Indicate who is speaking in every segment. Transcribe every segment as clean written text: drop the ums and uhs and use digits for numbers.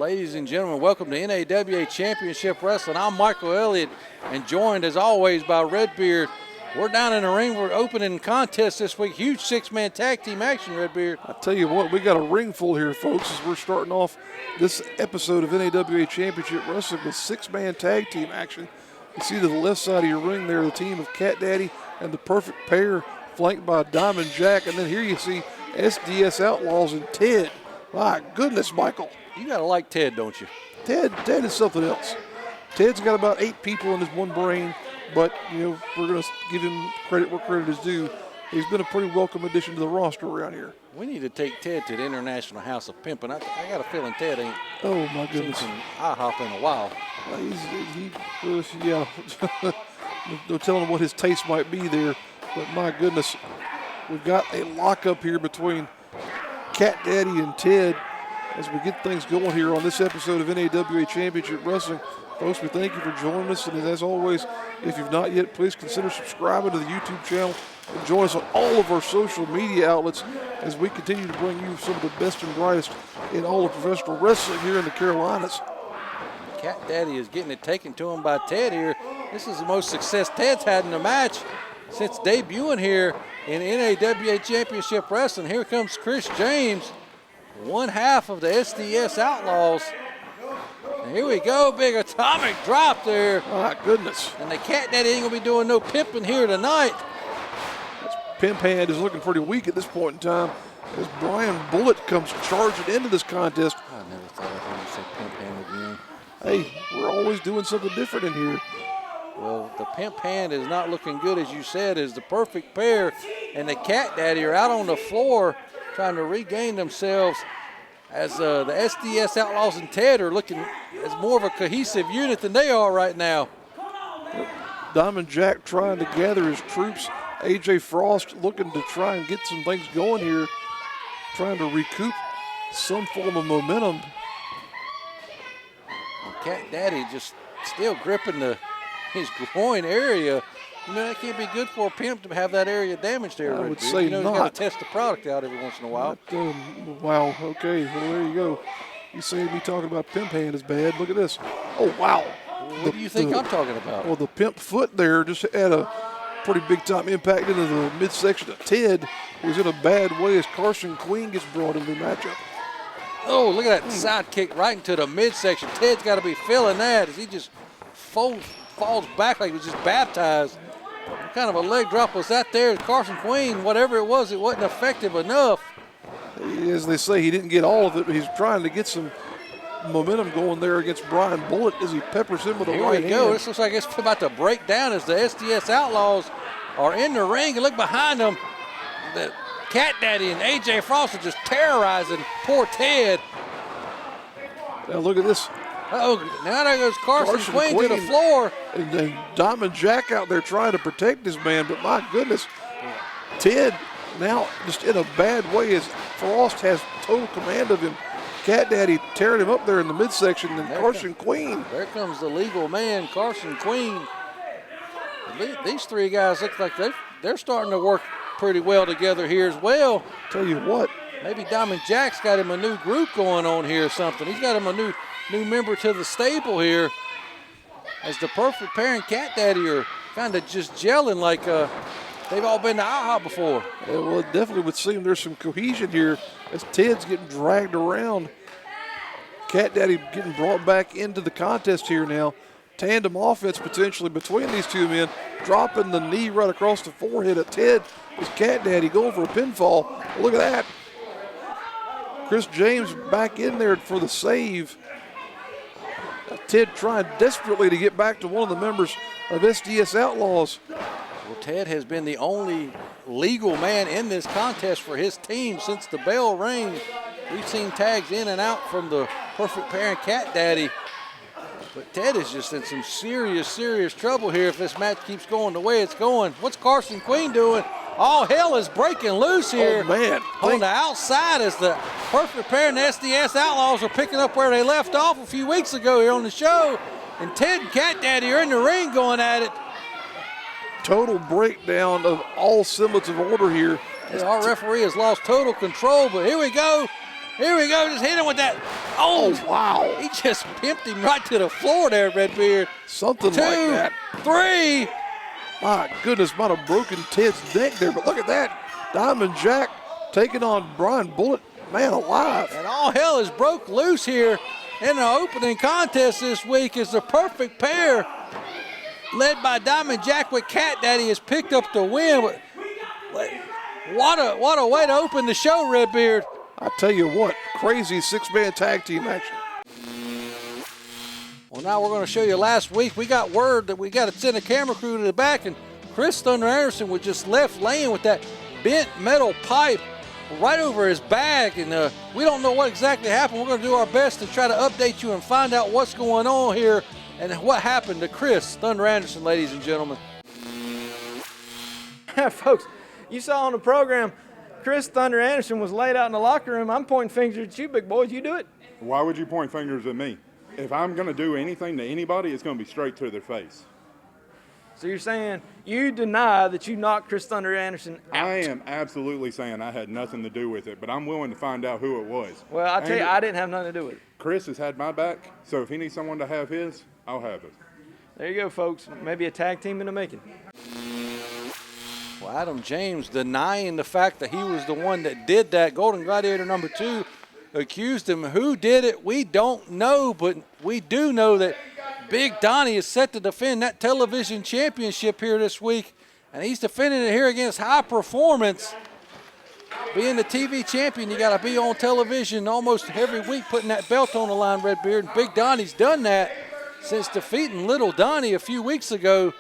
Speaker 1: Ladies and gentlemen, welcome to NAWA Championship Wrestling. I'm Michael Elliott, and joined as always by Redbeard. We're down in the ring. We're opening contest this week. Huge six-man tag team action, Redbeard.
Speaker 2: I tell you what, we got a ring full here, folks, as we're starting off this episode of NAWA Championship Wrestling with six-man tag team action. You see to the left side of your ring there, the team of Cat Daddy and the Perfect Pair, flanked by Diamond Jack. And then here you see SDS Outlaws and Ted. My goodness, Michael.
Speaker 1: You got to like Ted, don't you?
Speaker 2: Ted is something else. Ted's got about 8 people in his one brain, but, you know, we're going to give him credit where credit is due. He's been a pretty welcome addition to the roster around here.
Speaker 1: We need to take Ted to the International House of Pimpin'. I got a feeling Ted ain't
Speaker 2: my goodness.
Speaker 1: seen some IHOP in a while.
Speaker 2: No telling what his taste might be there, but my goodness, we've got a lockup here between Cat Daddy and Ted as we get things going here on this episode of NAWA Championship Wrestling. Folks, we thank you for joining us, and as always, if you've not yet, please consider subscribing to the YouTube channel and join us on all of our social media outlets as we continue to bring you some of the best and brightest in all of professional wrestling here in the Carolinas.
Speaker 1: Cat Daddy is getting it taken to him by Ted here. This is the most success Ted's had in a match since debuting here in NAWA Championship Wrestling. Here comes Chris James, one half of the SDS Outlaws. And here we go, big atomic drop there.
Speaker 2: My goodness.
Speaker 1: And the Cat Daddy ain't gonna be doing no pimping here tonight.
Speaker 2: Pimp Hand is looking pretty weak at this point in time as Brian Bullet comes charging into this contest.
Speaker 1: I never thought I'd hear you say Pimp Hand again.
Speaker 2: Hey, we're always doing something different in here.
Speaker 1: Well, the Pimp Hand is not looking good, as you said, as the Perfect Pair and the Cat Daddy are out on the floor trying to regain themselves as the SDS Outlaws and Ted are looking as more of a cohesive unit than they are right now.
Speaker 2: Diamond Jack trying to gather his troops. AJ Frost looking to try and get some things going here, trying to recoup some form of momentum.
Speaker 1: Cat Daddy just still gripping his groin area. You know, that can't be good for a pimp to have that area damaged there.
Speaker 2: I would say
Speaker 1: you know,
Speaker 2: not.
Speaker 1: He's got to test the product out every once in a while.
Speaker 2: Wow, okay, well, there you go. You say me talking about Pimp Hand is bad. Look at this. Oh, wow.
Speaker 1: What do you think I'm talking about?
Speaker 2: Well, the Pimp foot there just had a pretty big time impact into the midsection of Ted, who's in a bad way as Carson Queen gets brought into the matchup.
Speaker 1: Oh, look at that side kick right into the midsection. Ted's got to be feeling that as he just falls back like he was just baptized. What kind of a leg drop was that there? Carson Queen, whatever it wasn't effective enough.
Speaker 2: As they say, he didn't get all of it, but he's trying to get some momentum going there against Brian Bullet as he peppers him with a right hand.
Speaker 1: Here we go. This looks like it's about to break down as the SDS Outlaws are in the ring. And look behind them. The Cat Daddy and AJ Frost are just terrorizing poor Ted.
Speaker 2: Now look at this.
Speaker 1: Uh-oh, now there goes Carson Queen to the floor.
Speaker 2: And then Diamond Jack out there trying to protect his man, but my goodness, Ted now just in a bad way as Frost has total command of him. Cat Daddy tearing him up there in the midsection, and Carson Queen.
Speaker 1: There comes the legal man, Carson Queen. These three guys look like they're starting to work pretty well together here as well.
Speaker 2: Tell you what.
Speaker 1: Maybe Diamond Jack's got him a new group going on here or something. He's got him a new member to the stable here as the Perfect Pair and Cat Daddy are kind of just gelling like they've all been to IHOP before.
Speaker 2: Yeah, well, it definitely would seem there's some cohesion here as Ted's getting dragged around. Cat Daddy getting brought back into the contest here now. Tandem offense potentially between these two men. Dropping the knee right across the forehead of Ted is Cat Daddy going for a pinfall. Look at that. Chris James back in there for the save. Ted trying desperately to get back to one of the members of SDS Outlaws.
Speaker 1: Well, Ted has been the only legal man in this contest for his team since the bell rang. We've seen tags in and out from the Perfect Pair and Cat Daddy. But Ted is just in some serious trouble here if this match keeps going the way it's going. What's Carson Queen doing? All hell is breaking loose here.
Speaker 2: Oh, man.
Speaker 1: On the outside as the Perfect Pair and the SDS Outlaws are picking up where they left off a few weeks ago here on the show. And Ted and Cat Daddy are in the ring going at it.
Speaker 2: Total breakdown of all semblance of order here.
Speaker 1: Our referee has lost total control, but here we go. Here we go. Just hit him with that Oh,
Speaker 2: wow.
Speaker 1: He just pimped him right to the floor there, Redbeard.
Speaker 2: Something like that.
Speaker 1: 3.
Speaker 2: My goodness, might have broken Ted's neck there, but look at that. Diamond Jack taking on Brian Bullet, man alive.
Speaker 1: And all hell is broke loose here in the opening contest this week is the perfect pair led by Diamond Jack with Cat Daddy has picked up the win. What a way to open the show, Redbeard.
Speaker 2: I tell you what, crazy 6-man tag team action.
Speaker 1: Well, now we're going to show you last week. We got word that we got to send a camera crew to the back, and Chris Thunder Anderson was just left laying with that bent metal pipe right over his back, and we don't know what exactly happened. We're going to do our best to try to update you and find out what's going on here and what happened to Chris Thunder Anderson, ladies and gentlemen.
Speaker 3: Folks, you saw on the program, Chris Thunder Anderson was laid out in the locker room. I'm pointing fingers at you, big boys. You do it.
Speaker 4: Why would you point fingers at me? If I'm going to do anything to anybody, it's going to be straight to their face.
Speaker 3: So you're saying you deny that you knocked Chris Thunder Anderson out?
Speaker 4: I am absolutely saying I had nothing to do with it, but I'm willing to find out who it was.
Speaker 3: Well, I'll tell you, I didn't have nothing to do with it.
Speaker 4: Chris has had my back, so if he needs someone to have his, I'll have it.
Speaker 3: There you go, folks. Maybe a tag team in the making.
Speaker 1: Well, Adam James denying the fact that he was the one that did that. Golden Gladiator number 2 accused him. Who did it? We don't know, but we do know that Big Donnie is set to defend that television championship here this week, and he's defending it here against High Performance. Being the TV champion, you got to be on television almost every week putting that belt on the line, Redbeard. And Big Donnie's done that since defeating Little Donnie a few weeks ago.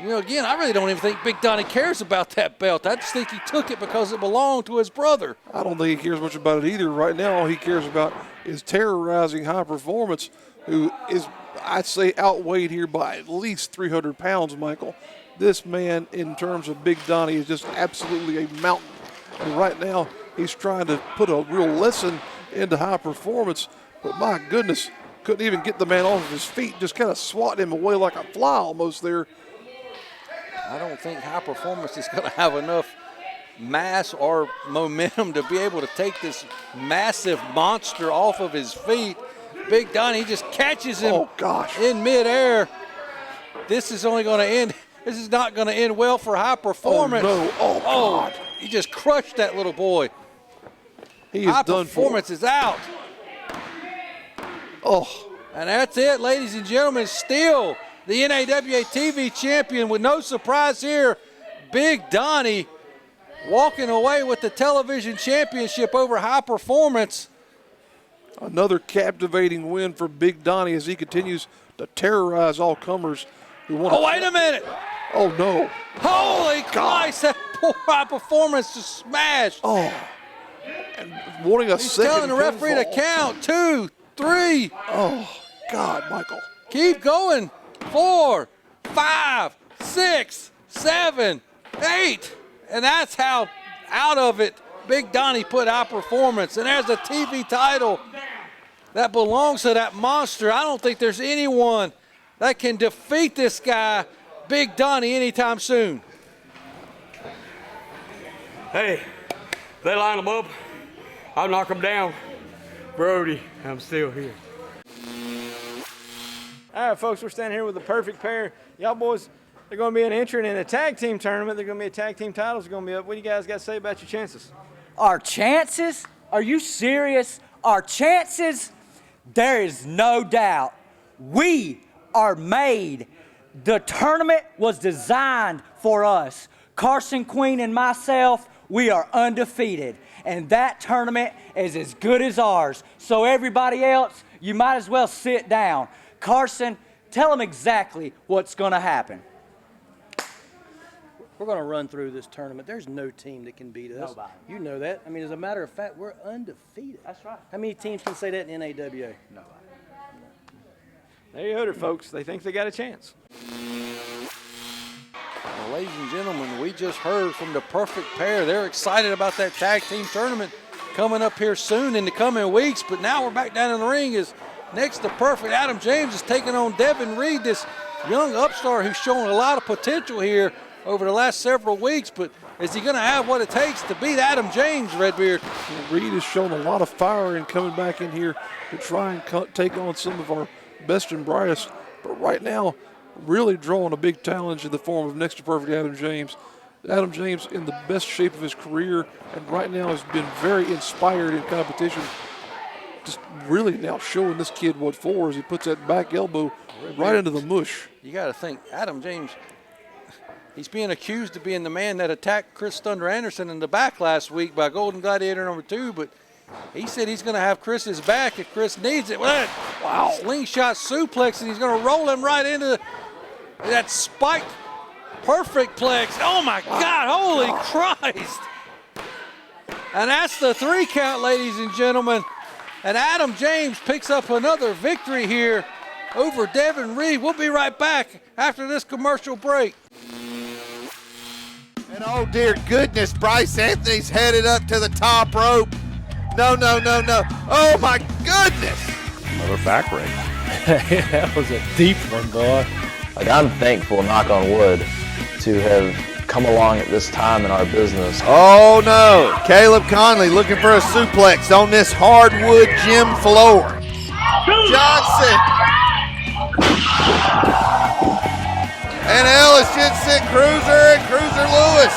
Speaker 1: You know, again, I really don't even think Big Donnie cares about that belt. I just think he took it because it belonged to his brother.
Speaker 2: I don't think he cares much about it either. Right now, all he cares about is terrorizing High Performance, who is, I'd say, outweighed here by at least 300 pounds, Michael. This man, in terms of Big Donnie, is just absolutely a mountain. And right now, he's trying to put a real lesson into High Performance. But my goodness, couldn't even get the man off of his feet, just kind of swatting him away like a fly almost there.
Speaker 1: I don't think High Performance is going to have enough mass or momentum to be able to take this massive monster off of his feet. Big Donnie just catches him in midair. This is only going to end. This is not going to end well for High Performance.
Speaker 2: Oh, no. Oh, God.
Speaker 1: He just crushed that little boy.
Speaker 2: He is
Speaker 1: High
Speaker 2: done
Speaker 1: Performance is out.
Speaker 2: Oh.
Speaker 1: And that's it, ladies and gentlemen. Still the NAWA TV champion with no surprise here. Big Donnie walking away with the television championship over High Performance.
Speaker 2: Another captivating win for Big Donnie as he continues to terrorize all comers who want to.
Speaker 1: Oh, wait a minute.
Speaker 2: Oh, no.
Speaker 1: Holy Christ, that poor High Performance just smashed.
Speaker 2: Oh. And wanting a
Speaker 1: He's
Speaker 2: second
Speaker 1: telling the referee to
Speaker 2: pinfall.
Speaker 1: count. 2, 3.
Speaker 2: Oh, God, Michael.
Speaker 1: Keep going. 4, 5, 6, 7, 8. And that's how out of it Big Donnie put High Performance. And there's a TV title that belongs to that monster. I don't think there's anyone that can defeat this guy, Big Donnie, anytime soon.
Speaker 5: Hey, they line them up. I'll knock them down. Brody, I'm still here.
Speaker 3: All right, folks, we're standing here with the perfect pair. Y'all boys, they're going to be an entrant in a tag team tournament. They're going to be a tag team titles. They're going to be up. What do you guys got to say about your chances?
Speaker 6: Our chances? Are you serious? Our chances? There is no doubt. We are made. The tournament was designed for us. Carson Queen and myself, we are undefeated. And that tournament is as good as ours. So everybody else, you might as well sit down. Carson, tell them exactly what's going to happen.
Speaker 7: We're going to run through this tournament. There's no team that can beat us.
Speaker 6: Nobody.
Speaker 7: You know that. I mean, as a matter of fact, we're undefeated.
Speaker 6: That's right.
Speaker 7: How many teams can say that in NAWA?
Speaker 6: Nobody.
Speaker 3: There you heard it, folks. They think they got a chance.
Speaker 1: Well, ladies and gentlemen, we just heard from the perfect pair. They're excited about that tag team tournament coming up here soon in the coming weeks. But now we're back down in the ring as next to perfect Adam James is taking on Devin Reid, this young upstart who's shown a lot of potential here over the last several weeks. But Is he going to have what it takes to beat Adam James, Redbeard?
Speaker 2: Reid has shown a lot of fire in coming back in here to try and take on some of our best and brightest. But right now, really drawing a big challenge in the form of next to perfect Adam James. Adam James in the best shape of his career, and right now has been very inspired in competition. Just really now showing this kid what for as he puts that back elbow right into the mush.
Speaker 1: You got to think, Adam James, he's being accused of being the man that attacked Chris Thunder Anderson in the back last week by Golden Gladiator number 2, but he said he's going to have Chris's back if Chris needs it. Wow. Slingshot suplex, and he's going to roll him right into that spiked perfect plex. Oh, my God. Holy Christ. And that's the 3 count, ladies and gentlemen. And Adam James picks up another victory here over Devin Reid. We'll be right back after this commercial break.
Speaker 8: And oh, dear goodness, Bryce Anthony's headed up to the top rope. No, no, no, no. Oh, my goodness.
Speaker 9: Another back rake.
Speaker 10: That was a deep one, boy.
Speaker 11: Like, I'm thankful, knock on wood, to have come along at this time in our business.
Speaker 8: Oh, no. Caleb Conley looking for a suplex on this hardwood gym floor. Johnson. And Ellis just sent Cruiser, and Cruiser Lewis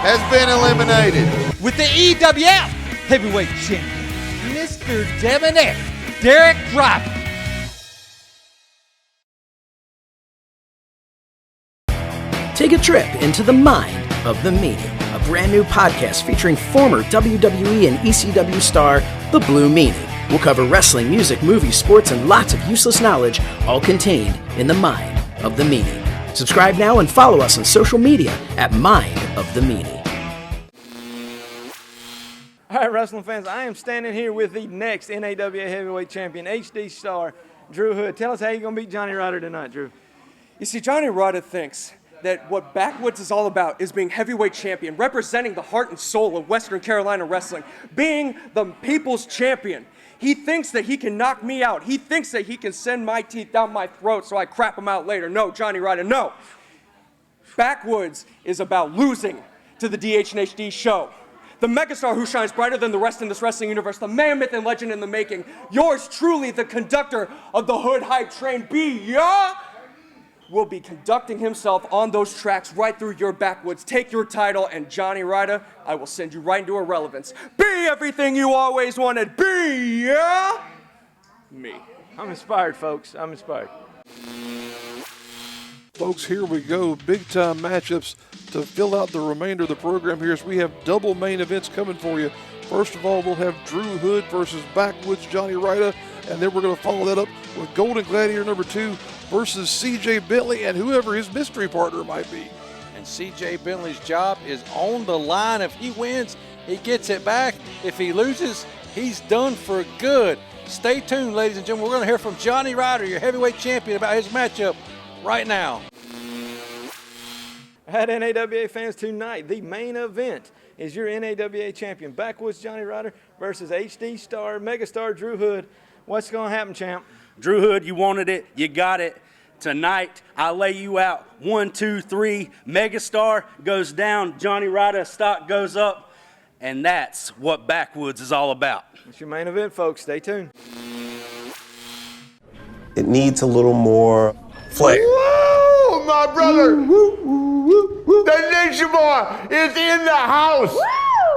Speaker 8: has been eliminated.
Speaker 12: With the EWF Heavyweight Champion, Mr. Debonair, Derek Ryda.
Speaker 13: Take a trip into the mind of the Meanie, a brand new podcast featuring former WWE and ECW star, The Blue Meanie. We'll cover wrestling, music, movies, sports, and lots of useless knowledge, all contained in the mind of the Meanie. Subscribe now and follow us on social media at Mind of the Meanie.
Speaker 3: All right, wrestling fans, I am standing here with the next NAWA Heavyweight Champion, HD star, Drew Hood. Tell us how you're going to beat Jonny Ryda tonight, Drew.
Speaker 14: You see, Jonny Ryda thinks that what Backwoods is all about is being heavyweight champion, representing the heart and soul of Western Carolina wrestling, being the people's champion. He thinks that he can knock me out. He thinks that he can send my teeth down my throat so I crap him out later. No, Jonny Ryda, no. Backwoods is about losing to the DH&HD show. The megastar who shines brighter than the rest in this wrestling universe, the man, myth, and legend in the making. Yours truly, the conductor of the Hood Hype Train, will be conducting himself on those tracks right through your backwoods. Take your title, and Jonny Ryda, I will send you right into irrelevance. Be everything you always wanted. Be me.
Speaker 3: I'm inspired, folks. I'm inspired.
Speaker 2: Folks, here we go. Big-time matchups to fill out the remainder of the program here as we have double main events coming for you. First of all, we'll have Drew Hood versus Backwoods Jonny Ryda, and then we're going to follow that up with Golden Gladiator number 2 versus CJ Bentley and whoever his mystery partner might be.
Speaker 1: And CJ Bentley's job is on the line. If he wins, he gets it back. If he loses, he's done for good. Stay tuned, ladies and gentlemen. We're going to hear from Jonny Ryda, your heavyweight champion, about his matchup right now.
Speaker 3: At NAWA fans, tonight, the main event is your NAWA champion, Backwoods Jonny Ryda versus HD star, megastar Drew Hood. What's going to happen, champ?
Speaker 15: Drew Hood, you wanted it, you got it. Tonight, I lay you out. 1, 2, 3, megastar goes down, Jonny Ryda stock goes up, and that's what Backwoods is all about.
Speaker 3: It's your main event, folks. Stay tuned.
Speaker 16: It needs a little more flair.
Speaker 8: Woo, my brother! The Ninja Boy is in the house! Woo!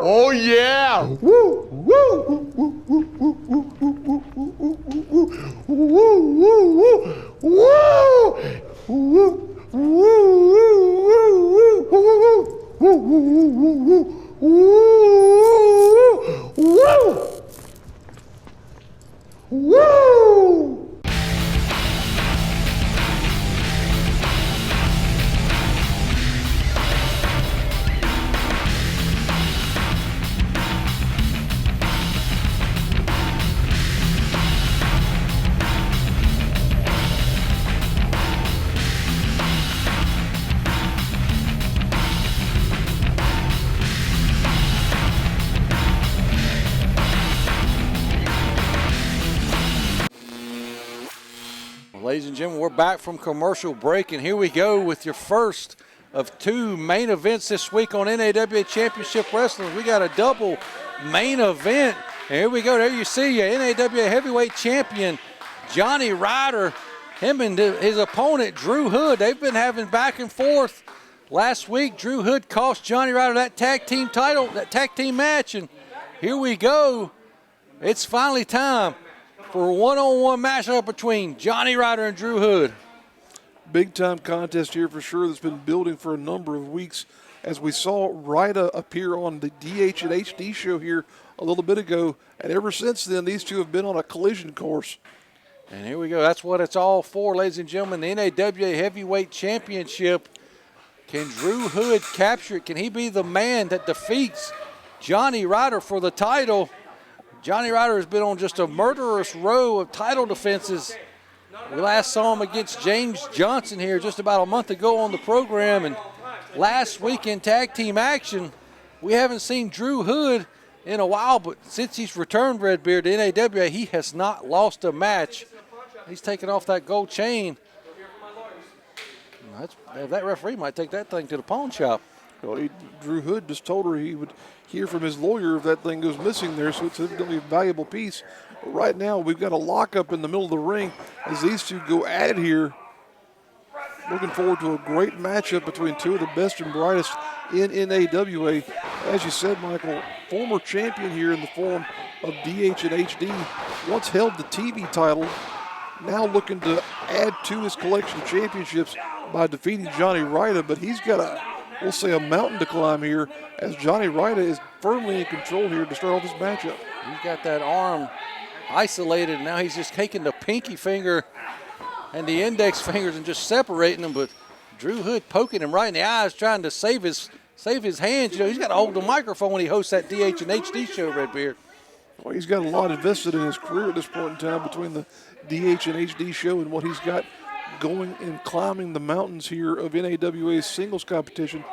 Speaker 8: Oh, yeah! Woo, woo, woo, woo, woo, woo, woo, woo, woo, woo!
Speaker 1: Ladies and gentlemen, we're back from commercial break, and here we go with your first of 2 main events this week on NAWA Championship Wrestling. We got a double main event. And here we go. There you see you, NAWA Heavyweight Champion Jonny Ryda. Him and his opponent, Drew Hood, they've been having back and forth. Last week, Drew Hood cost Jonny Ryda that tag team title, that tag team match. And here we go. It's finally time for a one-on-one matchup between Jonny Ryda and Drew Hood.
Speaker 2: Big time contest here for sure that's been building for a number of weeks. As we saw Ryda appear on the DH and HD show here a little bit ago, and ever since then these two have been on a collision course.
Speaker 1: And here we go. That's what it's all for, ladies and gentlemen. The NAWA Heavyweight Championship. Can Drew Hood capture it? Can he be the man that defeats Jonny Ryda for the title? Jonny Ryda has been on just a murderous row of title defenses. We last saw him against James Johnson here just about a month ago on the program. And last week in tag team action, we haven't seen Drew Hood in a while, but since he's returned, Redbeard, to NAWA, he has not lost a match. He's taking off that gold chain. That referee might take that thing to the pawn shop.
Speaker 2: Well, Drew Hood just told her he would hear from his lawyer if that thing goes missing there, so it's evidently a valuable piece. But right now, we've got a lockup in the middle of the ring as these two go at it here. Looking forward to a great matchup between two of the best and brightest in NAWA. As you said, Michael, former champion here in the form of DH and HD, once held the TV title, now looking to add to his collection of championships by defeating Jonny Ryda, but he's got we'll say a mountain to climb here as Jonny Ryda is firmly in control here to start off this matchup.
Speaker 1: He's got that arm isolated. Now he's just taking the pinky finger and the index fingers and just separating them, but Drew Hood poking him right in the eyes, trying to save his hands. You know, he's got to hold the microphone when he hosts that DH and HD show, Redbeard.
Speaker 2: Well, he's got a lot invested in his career at this point in time between the DH and HD show and what he's got going and climbing the mountains here of NAWA's singles competition.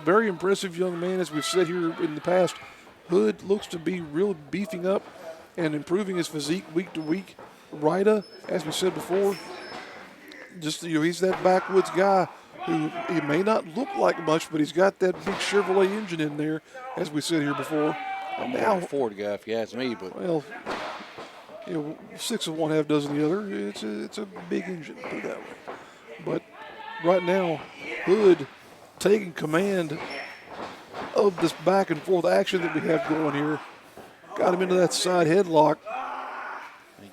Speaker 2: Very impressive young man, as we've said here in the past. Hood looks to be really beefing up and improving his physique week to week. Ryda, as we said before, just, you know, he's that backwoods guy who he may not look like much, but he's got that big Chevrolet engine in there, as we said here before.
Speaker 1: I'm now a Ford guy, if you ask me, but
Speaker 2: well, you know, 6 of one, half dozen the other. It's a big engine, put it that way. But right now, Hood taking command of this back and forth action that we have going here. Got him into that side headlock.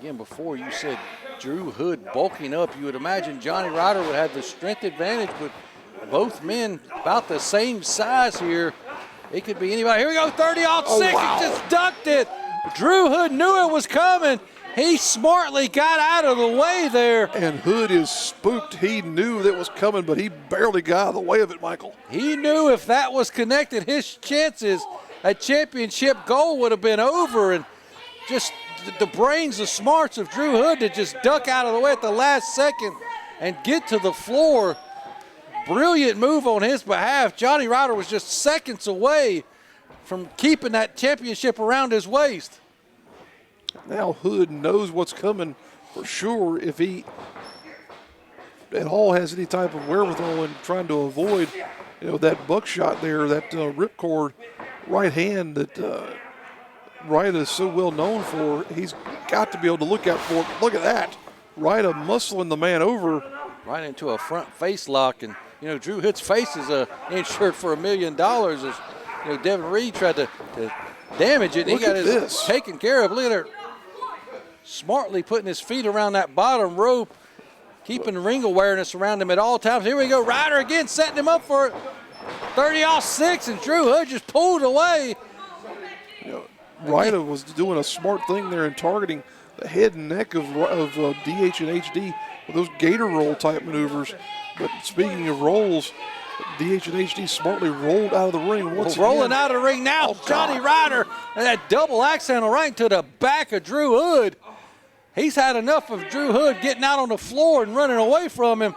Speaker 1: Again, before you said Drew Hood bulking up, you would imagine Jonny Ryda would have the strength advantage, but both men about the same size here. It could be anybody. Here we go, 30-6, wow. He just ducked it. Drew Hood knew it was coming. He smartly got out of the way there.
Speaker 2: And Hood is spooked. He knew that was coming, but he barely got out of the way of it, Michael.
Speaker 1: He knew if that was connected, his chances at championship goal would have been over. And just the brains, the smarts of Drew Hood to just duck out of the way at the last second and get to the floor. Brilliant move on his behalf. Jonny Ryda was just seconds away from keeping that championship around his waist.
Speaker 2: Now Hood knows what's coming for sure. If he at all has any type of wherewithal in trying to avoid, you know, that buckshot there, that ripcord right hand that Ryda is so well known for, he's got to be able to look out for it. Look at that. Ryda muscling the man over.
Speaker 1: Right into a front face lock. And, you know, Drew Hood's face is insured for $1 million. As, you know, Devin Reid tried to damage it.
Speaker 2: Look
Speaker 1: he got
Speaker 2: at
Speaker 1: his
Speaker 2: this.
Speaker 1: Taken care of. Look at her. Smartly putting his feet around that bottom rope, keeping ring awareness around him at all times. Here we go. Ryder again setting him up for it. 30-6, and Drew Hood just pulled away.
Speaker 2: You know, Ryda was doing a smart thing there in targeting the head and neck of DH and HD with those gator roll type maneuvers. But speaking of rolls, DH and HD smartly rolled out of the ring once again.
Speaker 1: Rolling out of the ring now, Jonny Ryda, and that double axe handle right into the back of Drew Hood. He's had enough of Drew Hood getting out on the floor and running away from him.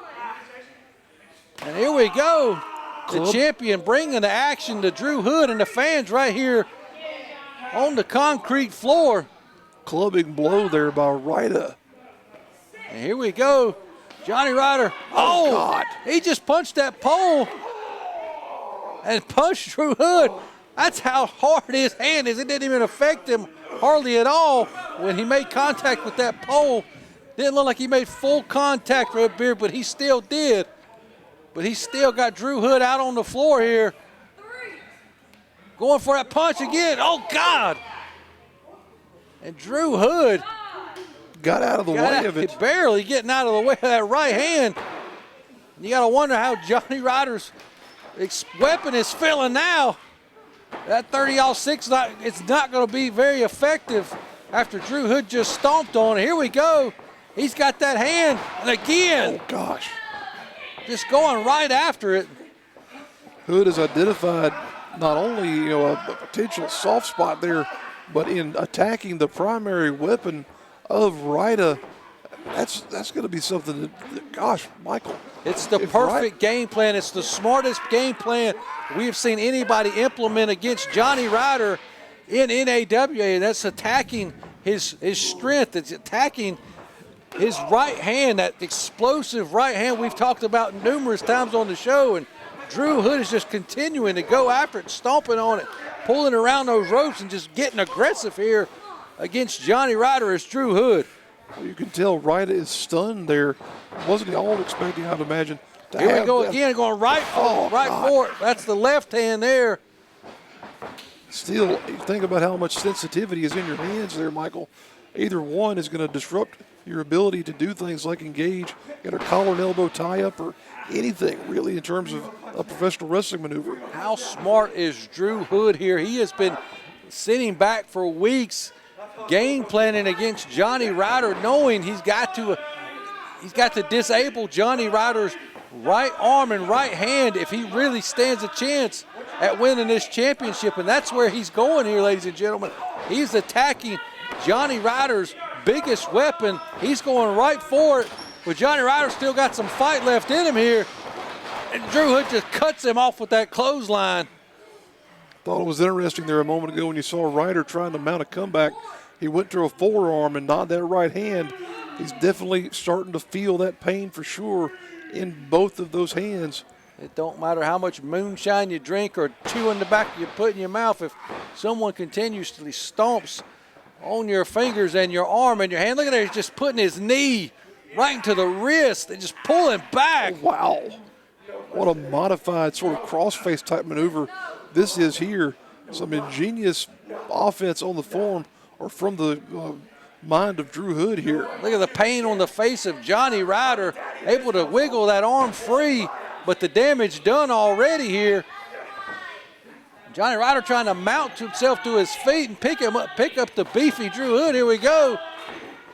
Speaker 1: And here we go.
Speaker 2: Klub.
Speaker 1: The champion bringing the action to Drew Hood and the fans right here on the concrete floor.
Speaker 2: Clubbing blow there by Ryda.
Speaker 1: And here we go. Johnny Ryder, oh, God. He just punched that pole and punched Drew Hood. That's how hard his hand is. It didn't even affect him hardly at all when he made contact with that pole. Didn't look like he made full contact, Redbeard, but he still did. But he still got Drew Hood out on the floor here. Going for that punch again. Oh, God. And Drew Hood
Speaker 2: got out of the way of it.
Speaker 1: Barely getting out of the way of that right hand. You got to wonder how Johnny Ryder's weapon is feeling now. That 30-6, it's not going to be very effective after Drew Hood just stomped on it. Here we go. He's got that hand, and again.
Speaker 2: Oh, gosh.
Speaker 1: Just going right after it.
Speaker 2: Hood has identified not only a potential soft spot there, but in attacking the primary weapon of Ryda. That's going to be something that, gosh, Michael.
Speaker 1: It's the perfect game plan. It's the smartest game plan we have seen anybody implement against Johnny Ryder in NAWA. And that's attacking his strength. It's attacking his right hand, that explosive right hand we've talked about numerous times on the show. And Drew Hood is just continuing to go after it, stomping on it, pulling around those ropes and just getting aggressive here against Johnny Ryder as Drew Hood.
Speaker 2: Well, you can tell Ryda is stunned there. Wasn't at all expecting, I'd imagine.
Speaker 1: Here we go again, going right for it. That's the left hand there.
Speaker 2: Still, you think about how much sensitivity is in your hands there, Michael. Either one is going to disrupt your ability to do things like engage, get a collar and elbow tie-up, or anything really in terms of a professional wrestling maneuver.
Speaker 1: How smart is Drew Hood here? He has been sitting back for weeks, game planning against Johnny Ryder, knowing he's got to disable Johnny Ryder's right arm and right hand if he really stands a chance at winning this championship. And that's where he's going here, ladies and gentlemen. He's attacking Johnny Ryder's biggest weapon. He's going right for it, but Johnny Ryder still got some fight left in him here. And Drew Hood just cuts him off with that clothesline.
Speaker 2: Thought it was interesting there a moment ago when you saw Ryder trying to mount a comeback. He went to a forearm and not that right hand. He's definitely starting to feel that pain for sure in both of those hands.
Speaker 1: It don't matter how much moonshine you drink or chewing tobacco you put in your mouth. If someone continuously stomps on your fingers and your arm and your hand, look at that, he's just putting his knee right into the wrist and just pulling back.
Speaker 2: Oh, wow. What a modified sort of cross-face type maneuver this is here. Some ingenious offense on the form or from the mind of Drew Hood here.
Speaker 1: Look at the pain on the face of Johnny Ryder, able to wiggle that arm free, but the damage done already here. Johnny Ryder trying to mount himself to his feet and pick up the beefy Drew Hood. Here we go.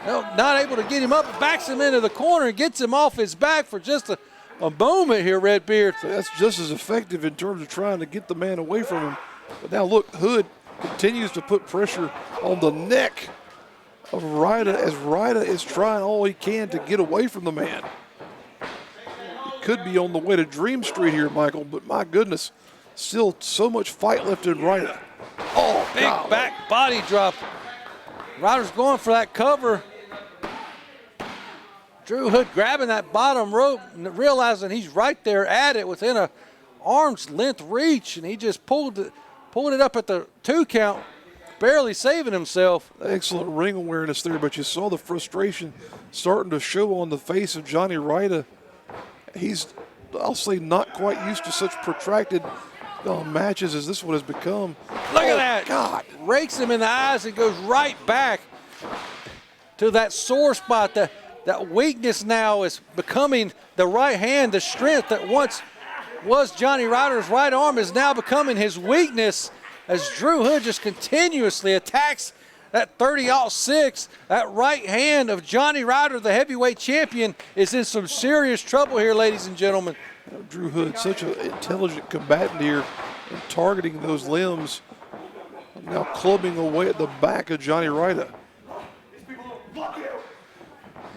Speaker 1: No, not able to get him up, backs him into the corner and gets him off his back for just a moment here, Redbeard.
Speaker 2: So that's just as effective in terms of trying to get the man away from him. But now look, Hood continues to put pressure on the neck of Ryda as Ryda is trying all he can to get away from the man. He could be on the way to Dream Street here, Michael, but my goodness, still so much fight left in Ryda. Oh,
Speaker 1: big back body drop. Ryder's going for that cover. Drew Hood grabbing that bottom rope and realizing he's right there at it within a arm's length reach, and he just pulled it up at the 2 count, barely saving himself.
Speaker 2: Excellent ring awareness there, but you saw the frustration starting to show on the face of Johnny Ryda. He's, I'll say, not quite used to such protracted matches as this one has become.
Speaker 1: Look at that. God. Rakes him in the eyes and goes right back to that sore spot. That weakness now is becoming the right hand. The strength that once was Johnny Ryder's right arm is now becoming his weakness as Drew Hood just continuously attacks that 30-6. That right hand of Johnny Ryder, the heavyweight champion, is in some serious trouble here, ladies and gentlemen.
Speaker 2: Drew Hood, such an intelligent combatant here, and targeting those limbs. Now clubbing away at the back of Johnny Ryda.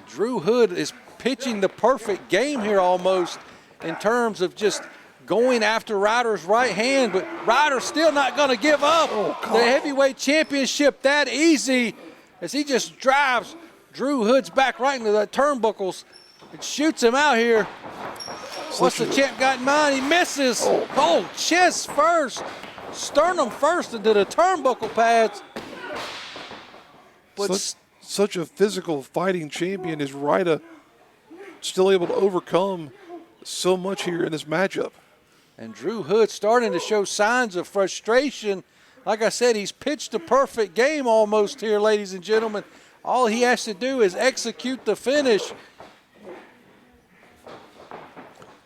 Speaker 1: Drew Hood is pitching the perfect game here almost in terms of just going after Ryder's right hand, but Ryder's still not going to give up the heavyweight championship that easy as he just drives Drew Hood's back right into the turnbuckles It shoots him out here. What's the champ got in mind? He misses. Oh, chest first. Sternum first into the turnbuckle pads. But
Speaker 2: such a physical fighting champion is Ryda still able to overcome so much here in this matchup.
Speaker 1: And Drew Hood starting to show signs of frustration. Like I said, he's pitched a perfect game almost here, ladies and gentlemen. All he has to do is execute the finish.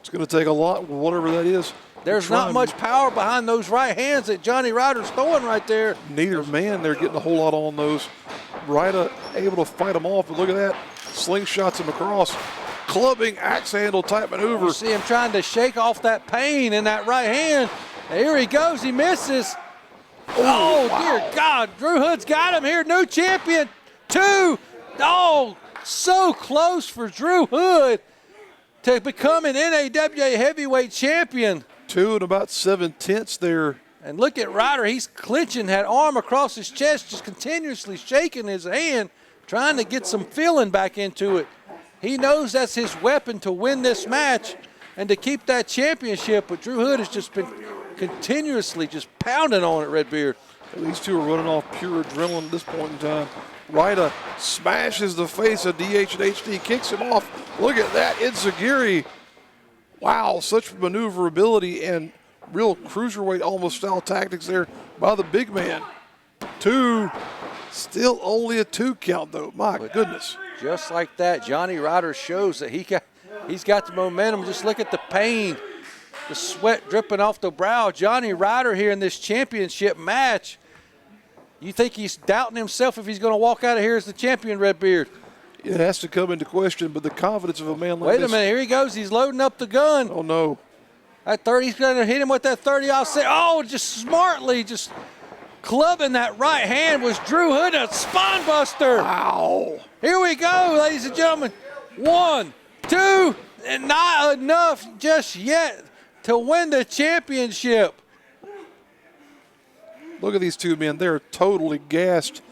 Speaker 2: It's going to take a lot, whatever that is.
Speaker 1: There's not much power behind those right hands that Johnny Ryder's throwing right there.
Speaker 2: Neither man, they're getting a whole lot on those. Ryda able to fight them off, but look at that. Slingshots him across. Clubbing axe handle type maneuver.
Speaker 1: You see him trying to shake off that pain in that right hand. And here he goes, he misses. Oh, wow. Dear God, Drew Hood's got him here, new champion, 2. Oh, so close for Drew Hood to become an NAWA heavyweight champion.
Speaker 2: 2 and about 7/10 there.
Speaker 1: And look at Ryder, he's clinching that arm across his chest, just continuously shaking his hand, trying to get some feeling back into it. He knows that's his weapon to win this match and to keep that championship, but Drew Hood has just been continuously just pounding on it, Redbeard.
Speaker 2: These two are running off pure adrenaline at this point in time. Ryda smashes the face of DH and HD, kicks him off. Look at that, Enziguri. Wow, such maneuverability and real cruiserweight almost style tactics there by the big man. 2, still only a 2 count though, my goodness.
Speaker 1: Just like that, Johnny Ryder shows that he's got the momentum. Just look at the pain, the sweat dripping off the brow. Johnny Ryder here in this championship match. You think he's doubting himself if he's going to walk out of here as the champion, Redbeard?
Speaker 2: It has to come into question, but the confidence of a man like this.
Speaker 1: Wait a minute, here he goes. He's loading up the gun.
Speaker 2: Oh, no.
Speaker 1: That 30, he's going to hit him with that 30-06. Oh, just smartly, just clubbing that right hand was Drew Hood, a spine buster.
Speaker 2: Wow.
Speaker 1: Here we go, ladies and gentlemen. 1, 2, and not enough just yet to win the championship.
Speaker 2: Look at these two men. They're totally gassed.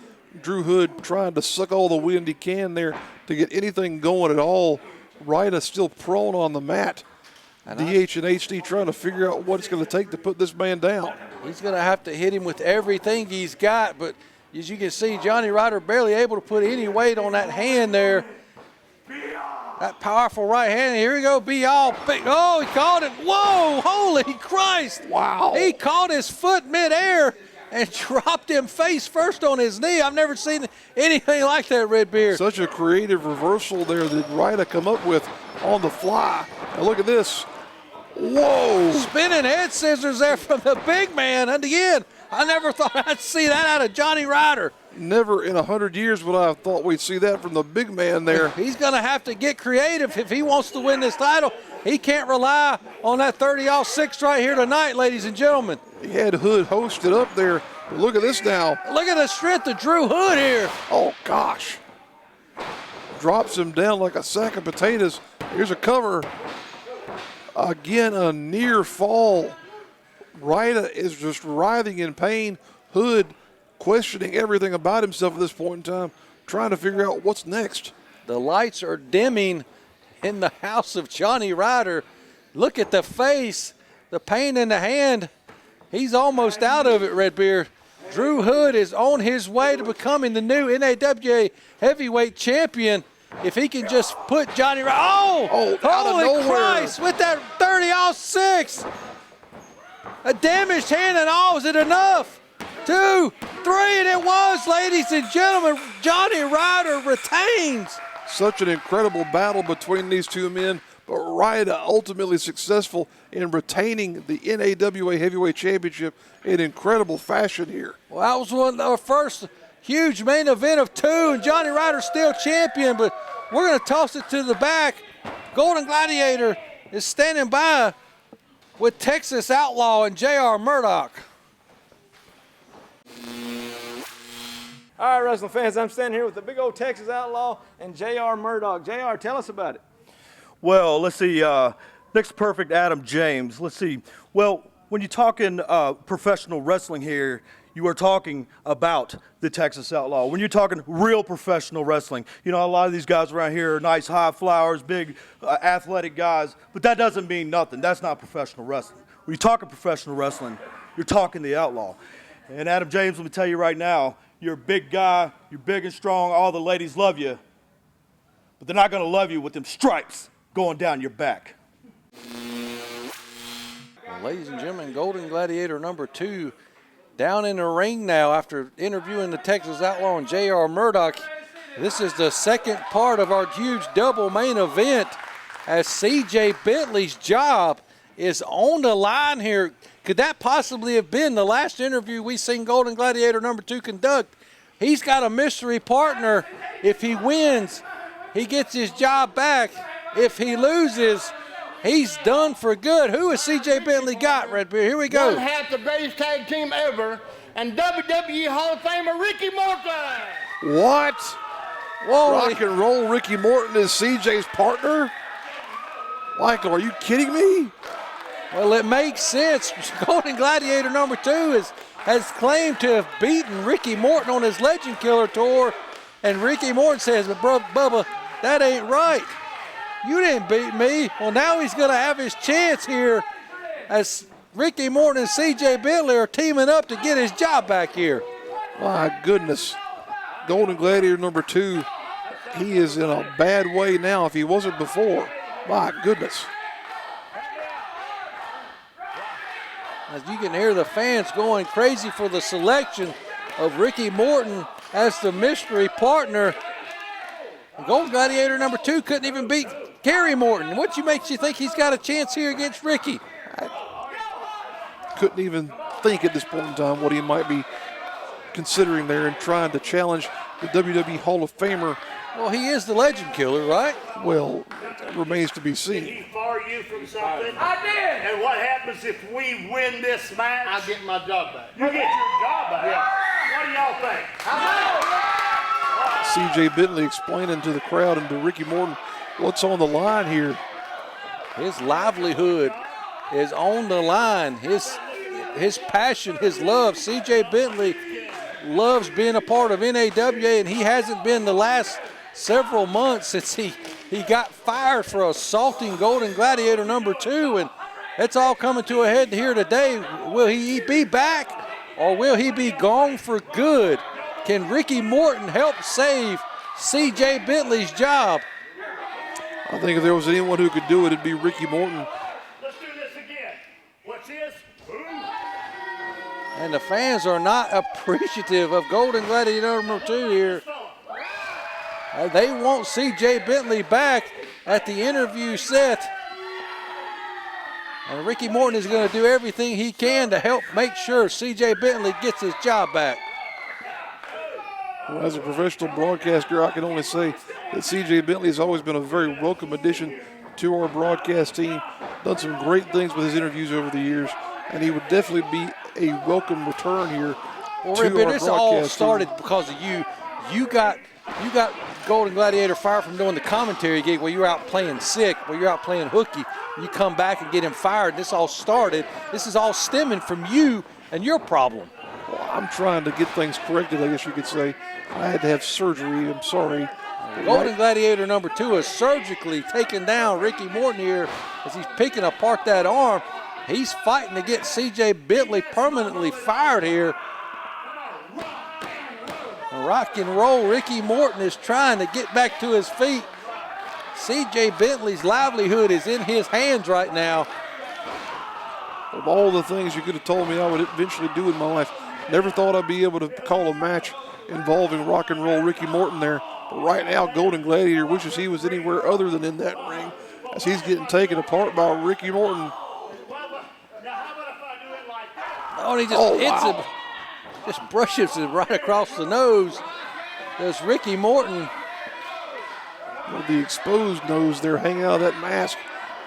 Speaker 2: Drew Hood trying to suck all the wind he can there to get anything going at all. Ryda still prone on the mat. DH and HD trying to figure out what it's going to take to put this man down.
Speaker 1: He's going to have to hit him with everything he's got, but as you can see, Johnny Ryder barely able to put any weight on that hand there. That powerful right hand. Here we go, be all big. Oh, he caught it. Whoa, holy Christ.
Speaker 2: Wow.
Speaker 1: He caught his foot midair and dropped him face first on his knee. I've never seen anything like that, Redbeard.
Speaker 2: Such a creative reversal there that Ryda come up with on the fly. Now look at this. Whoa.
Speaker 1: Spinning head scissors there from the big man. And again, I never thought I'd see that out of Johnny Ryder.
Speaker 2: Never in 100 years would I have thought we'd see that from the big man there.
Speaker 1: He's going to have to get creative if he wants to win this title. He can't rely on that 30-06 right here tonight, ladies and gentlemen.
Speaker 2: He had Hood hosted up there. But look at this now.
Speaker 1: Look at the strength of Drew Hood here.
Speaker 2: Oh, gosh. Drops him down like a sack of potatoes. Here's a cover. Again, a near fall. Ryda is just writhing in pain. Hood questioning everything about himself at this point in time, trying to figure out what's next.
Speaker 1: The lights are dimming in the house of Johnny Ryder. Look at the face, the pain in the hand. He's almost out of it, Redbeard. Drew Hood is on his way to becoming the new NAWA heavyweight champion. If he can just put Johnny Ryder, holy Christ, with that 30-06. A damaged hand and all, is it enough? 2, 3, and it was, ladies and gentlemen. Johnny Ryder retains.
Speaker 2: Such an incredible battle between these two men, but Ryda ultimately successful in retaining the NAWA Heavyweight Championship in incredible fashion here.
Speaker 1: Well, that was one of our first huge main event of 2, and Johnny Ryder still champion, but we're going to toss it to the back. Golden Gladiator is standing by with Texas Outlaw and J.R. Murdoch.
Speaker 3: All right, wrestling fans, I'm standing here with the big old Texas Outlaw and J.R. Murdoch. J.R., tell us about it.
Speaker 9: Well, let's see. Next perfect Adam James. Let's see. Well, when you're talking professional wrestling here, you are talking about the Texas Outlaw. When you're talking real professional wrestling, you know, a lot of these guys around here are nice high flyers, big athletic guys, but that doesn't mean nothing. That's not professional wrestling. When you're talking professional wrestling, you're talking the Outlaw. And Adam James, let me tell you right now, you're a big guy, you're big and strong, all the ladies love you, but they're not gonna love you with them stripes going down your back.
Speaker 1: Well, ladies and gentlemen, Golden Gladiator number 2 down in the ring now after interviewing the Texas Outlaw and J.R. Murdoch. This is the second part of our huge double main event as C.J. Bentley's job is on the line here. Could that possibly have been the last interview we seen Golden Gladiator number 2 conduct? He's got a mystery partner. If he wins, he gets his job back. If he loses, he's done for good. Who has C.J. Bentley got, Redbeard? Here we go.
Speaker 8: One half the greatest tag team ever, and WWE Hall of Famer Ricky Morton.
Speaker 2: What?
Speaker 1: Whoa.
Speaker 2: Rock and Roll Ricky Morton is CJ's partner? Michael, are you kidding me?
Speaker 1: Well, it makes sense. Golden Gladiator number 2 has claimed to have beaten Ricky Morton on his Legend Killer tour, and Ricky Morton says, but Bubba, that ain't right. You didn't beat me. Well, now he's going to have his chance here as Ricky Morton and C.J. Bentley are teaming up to get his job back here.
Speaker 2: My goodness. Golden Gladiator number 2, he is in a bad way now if he wasn't before. My goodness.
Speaker 1: As you can hear the fans going crazy for the selection of Ricky Morton as the mystery partner. Golden Gladiator number 2 couldn't even beat Gary Morton. What makes you think he's got a chance here against Ricky?
Speaker 2: I couldn't even think at this point in time what he might be considering there and trying to challenge the WWE Hall of Famer.
Speaker 1: Well, he is the Legend Killer, right?
Speaker 2: Well, it remains to be seen.
Speaker 17: Did he fire you from something?
Speaker 8: I did.
Speaker 17: And what happens if we win this match?
Speaker 8: I get my job back.
Speaker 17: You get your job back?
Speaker 8: Yeah.
Speaker 17: What do y'all think?
Speaker 2: C.J. Bentley explaining to the crowd and to Ricky Morton what's on the line here.
Speaker 1: His livelihood is on the line. His passion, his love. C.J. Bentley loves being a part of NAWA, and he hasn't been the last several months since he got fired for assaulting Golden Gladiator number 2, and it's all coming to a head here today. Will he be back, or will he be gone for good? Can Ricky Morton help save C.J. Bentley's job?
Speaker 2: I think if there was anyone who could do it, it'd be Ricky Morton.
Speaker 17: Let's do this again. What's this?
Speaker 1: And the fans are not appreciative of Golden Gladiator number 2 here. They want C.J. Bentley back at the interview set. And Ricky Morton is going to do everything he can to help make sure C.J. Bentley gets his job back.
Speaker 2: Well, as a professional broadcaster, I can only say that C.J. Bentley has always been a very welcome addition to our broadcast team. Done some great things with his interviews over the years, and he would definitely be a welcome return here
Speaker 1: well,
Speaker 2: to
Speaker 1: Rick,
Speaker 2: our
Speaker 1: this all started
Speaker 2: team.
Speaker 1: because of you. You got Golden Gladiator fired from doing the commentary gig where you were out playing sick, where you're out playing hooky. You come back and get him fired. This all started. This is all stemming from you and your problem.
Speaker 2: Well, I'm trying to get things corrected, I guess you could say. I had to have surgery. I'm sorry.
Speaker 1: Golden Gladiator number 2 has surgically taken down Ricky Morton here as he's picking apart that arm. He's fighting to get C.J. Bentley permanently fired here. Rock and roll, Ricky Morton is trying to get back to his feet. C.J. Bentley's livelihood is in his hands right now.
Speaker 2: Of all the things you could have told me I would eventually do in my life, never thought I'd be able to call a match involving rock and roll Ricky Morton there. But right now, Golden Gladiator wishes he was anywhere other than in that ring as he's getting taken apart by Ricky Morton.
Speaker 1: Oh, he just hits him, just brushes him right across the nose. There's Ricky Morton.
Speaker 2: With the exposed nose there hanging out of that mask.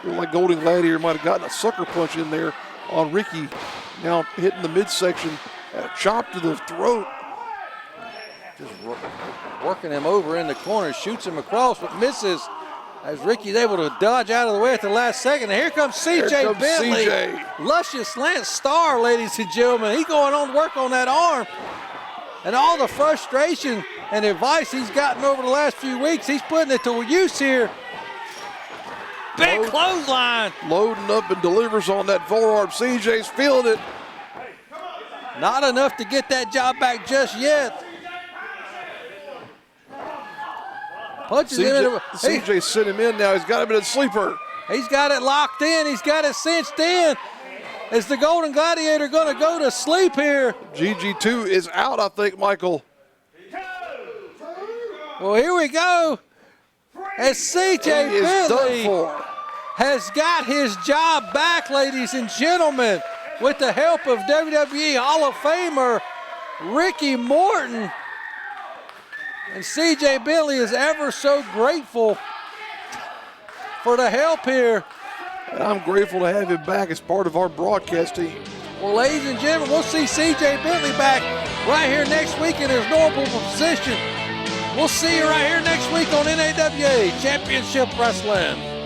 Speaker 2: Looked like Golden Gladiator might have gotten a sucker punch in there on Ricky. Now hitting the midsection, a chop to the throat.
Speaker 1: Just working him over in the corner, shoots him across, but misses. as Ricky's able to dodge out of the way at the last second. And here comes C.J. Bentley.
Speaker 2: CJ.
Speaker 1: Luscious Lance Star, ladies and gentlemen. He's going on to work on that arm. And all the frustration and advice he's gotten over the last few weeks, he's putting it to use here. Big clothesline.
Speaker 2: Loading up and delivers on that forearm. CJ's feeling it.
Speaker 1: Not enough to get that job back just yet. Punches him into
Speaker 2: CJ sent him in now. He's got him in a sleeper.
Speaker 1: He's got it locked in. He's got it cinched in. Is the Golden Gladiator going to go to sleep here?
Speaker 2: GG2 is out, I think, Michael.
Speaker 1: Well, here we go. As C.J. Bentley has got his job back, ladies and gentlemen, with the help of WWE Hall of Famer Ricky Morton. And C.J. Bentley is ever so grateful for the help here.
Speaker 2: And I'm grateful to have him back as part of our broadcast team.
Speaker 1: Well, ladies and gentlemen, we'll see C.J. Bentley back right here next week in his normal position. We'll see you right here next week on NAWA Championship Wrestling.